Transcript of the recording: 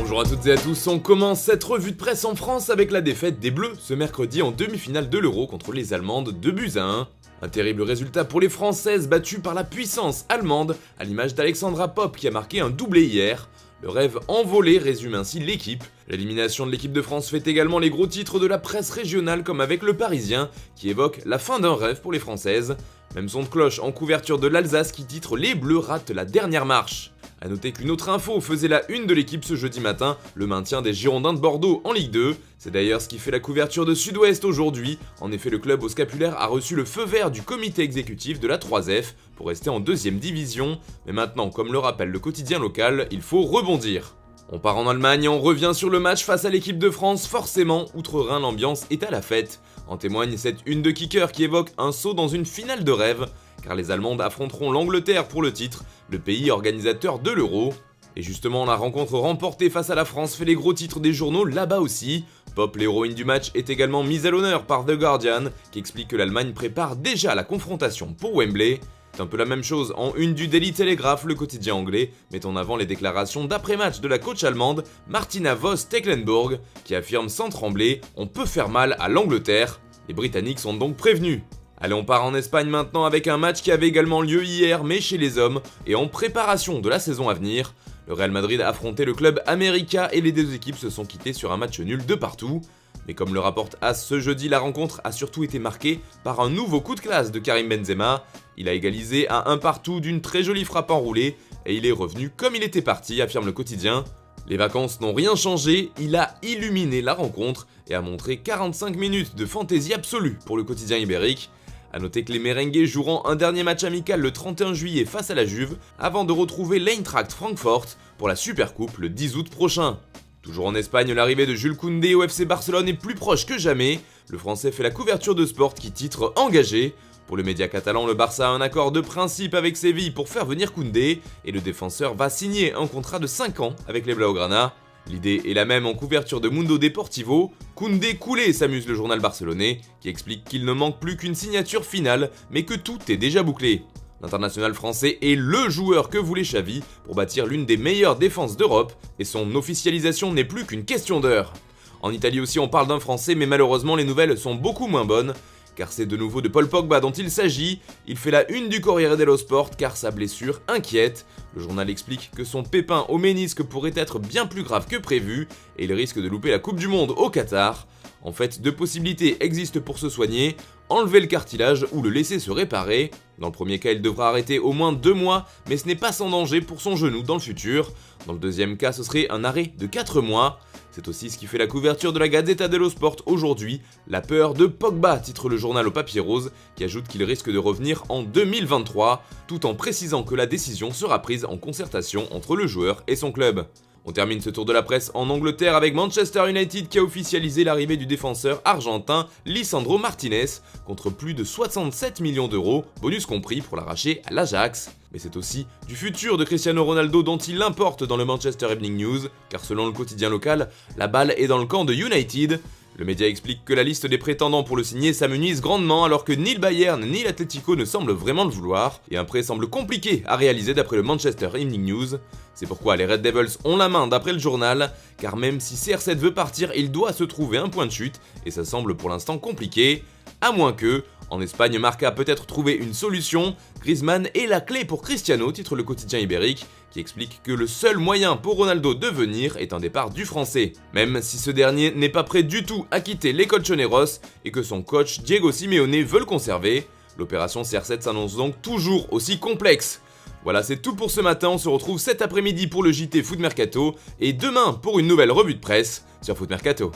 Bonjour à toutes et à tous, on commence cette revue de presse en France avec la défaite des Bleus ce mercredi en demi-finale de l'Euro contre les Allemandes 2-1. Un terrible résultat pour les Françaises battues par la puissance allemande, à l'image d'Alexandra Popp qui a marqué un doublé hier. Le rêve envolé résume ainsi l'équipe. L'élimination de l'équipe de France fait également les gros titres de la presse régionale comme avec Le Parisien qui évoque la fin d'un rêve pour les Françaises. Même son de cloche en couverture de l'Alsace qui titre « Les Bleus ratent la dernière marche ». A noter qu'une autre info faisait la une de l'équipe ce jeudi matin, le maintien des Girondins de Bordeaux en Ligue 2. C'est d'ailleurs ce qui fait la couverture de Sud-Ouest aujourd'hui. En effet, le club au scapulaire a reçu le feu vert du comité exécutif de la 3F pour rester en 2e division. Mais maintenant, comme le rappelle le quotidien local, il faut rebondir. On part en Allemagne et on revient sur le match face à l'équipe de France. Forcément, outre-Rhin, l'ambiance est à la fête. En témoigne cette une de kicker qui évoque un saut dans une finale de rêve, car les Allemandes affronteront l'Angleterre pour le titre, le pays organisateur de l'Euro. Et justement, la rencontre remportée face à la France fait les gros titres des journaux là-bas aussi. Popp, l'héroïne du match, est également mise à l'honneur par The Guardian, qui explique que l'Allemagne prépare déjà la confrontation pour Wembley. C'est un peu la même chose en une du Daily Telegraph, le quotidien anglais, met en avant les déclarations d'après-match de la coach allemande Martina Voss-Tecklenburg, qui affirme sans trembler « On peut faire mal à l'Angleterre ». Les Britanniques sont donc prévenus. Allez, on part en Espagne maintenant avec un match qui avait également lieu hier, mais chez les hommes, et en préparation de la saison à venir. Le Real Madrid a affronté le club América et les deux équipes se sont quittées sur un match nul de partout. Mais comme le rapporte AS ce jeudi, la rencontre a surtout été marquée par un nouveau coup de classe de Karim Benzema. Il a égalisé à 1 partout d'une très jolie frappe enroulée, et il est revenu comme il était parti, affirme le quotidien. Les vacances n'ont rien changé, il a illuminé la rencontre et a montré 45 minutes de fantaisie absolue pour le quotidien ibérique. A noter que les Merengues joueront un dernier match amical le 31 juillet face à la Juve, avant de retrouver l'Eintracht Francfort pour la Supercoupe le 10 août prochain. Toujours en Espagne, l'arrivée de Jules Koundé au FC Barcelone est plus proche que jamais. Le Français fait la couverture de Sport qui titre « Engagé ». Pour le média catalan, le Barça a un accord de principe avec Séville pour faire venir Koundé, et le défenseur va signer un contrat de 5 ans avec les Blaugrana. L'idée est la même en couverture de Mundo Deportivo. Koundé coulé, s'amuse le journal barcelonais, qui explique qu'il ne manque plus qu'une signature finale, mais que tout est déjà bouclé. L'international français est LE joueur que voulait Xavi pour bâtir l'une des meilleures défenses d'Europe, et son officialisation n'est plus qu'une question d'heure. En Italie aussi on parle d'un Français, mais malheureusement les nouvelles sont beaucoup moins bonnes, car c'est de nouveau de Paul Pogba dont il s'agit. Il fait la une du Corriere dello Sport car sa blessure inquiète. Le journal explique que son pépin au ménisque pourrait être bien plus grave que prévu et il risque de louper la Coupe du Monde au Qatar. En fait, deux possibilités existent pour se soigner, enlever le cartilage ou le laisser se réparer. Dans le premier cas, il devra arrêter au moins 2 mois, mais ce n'est pas sans danger pour son genou dans le futur. Dans le deuxième cas, ce serait un arrêt de 4 mois. C'est aussi ce qui fait la couverture de la Gazzetta dello Sport aujourd'hui. La peur de Pogba, titre le journal au papier rose, qui ajoute qu'il risque de revenir en 2023, tout en précisant que la décision sera prise en concertation entre le joueur et son club. On termine ce tour de la presse en Angleterre avec Manchester United qui a officialisé l'arrivée du défenseur argentin Lisandro Martinez contre plus de 67 millions d'euros, bonus compris pour l'arracher à l'Ajax. Mais c'est aussi du futur de Cristiano Ronaldo dont il importe dans le Manchester Evening News, car selon le quotidien local, la balle est dans le camp de United. Le média explique que la liste des prétendants pour le signer s'amenuise grandement alors que ni le Bayern ni l'Atlético ne semblent vraiment le vouloir, et un prêt semble compliqué à réaliser d'après le Manchester Evening News. C'est pourquoi les Red Devils ont la main d'après le journal, car même si CR7 veut partir, il doit se trouver un point de chute, et ça semble pour l'instant compliqué, à moins que, en Espagne, Marca a peut-être trouvé une solution, Griezmann est la clé pour Cristiano, titre le quotidien ibérique, qui explique que le seul moyen pour Ronaldo de venir est un départ du français, même si ce dernier n'est pas prêt du tout à quitter les Colchoneros et que son coach Diego Simeone veut le conserver. L'opération CR7 s'annonce donc toujours aussi complexe. Voilà, c'est tout pour ce matin, on se retrouve cet après-midi pour le JT Foot Mercato et demain pour une nouvelle revue de presse sur Foot Mercato.